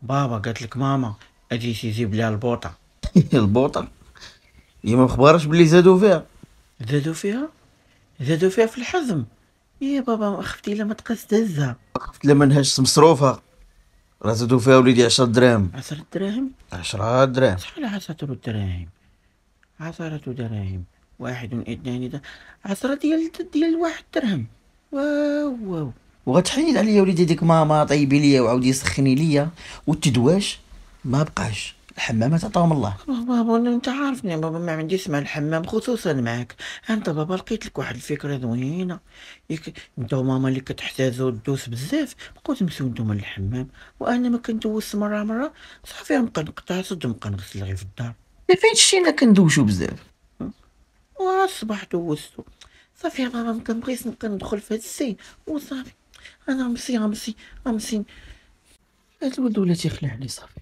بابا قالت لك ماما اجي تجيب لي البوطه. البوطه؟ هي ما مخبرش بلي زادوا فيها. زادوا فيها؟ زادوا فيها في الحزم. يا بابا ما خفتي الا ما تقاس تهزها. وقفت لما نهاش مصروفها، راه زادوا فيها وليدي 10 دراهم. 10 دراهم؟ 10 دراهم. شحال 10 دراهم؟ 10 دراهم، واحد اثنان عشرة ديال واحد درهم. واو واو. وغتحيد عليا وليدي ديك ماما طيبي ليا وعاودي سخني ليا، والتدواش ما بقاش، الحمامات عطاهم الله. بابا انت عارفني بابا، ما عنديش مع الحمام خصوصا معاك. انت بابا لقيت لك واحد الفكره زوينه. انت وماما اللي كتحتاجوا تدوس بزاف، بقاو تمشيو نتوما للحمام، وانا ما كندوس مره صافي نبقى نقطع صد ونبقى نغسل غير في الدار. فين شتينا كندوشو بزاف؟ والصباح دوزتو. صافي يا بابا ما كنبغيش نبقى ندخل في هاد السي وصافي. انا غمسي هاد الولد ولا تيخلع لي صافي.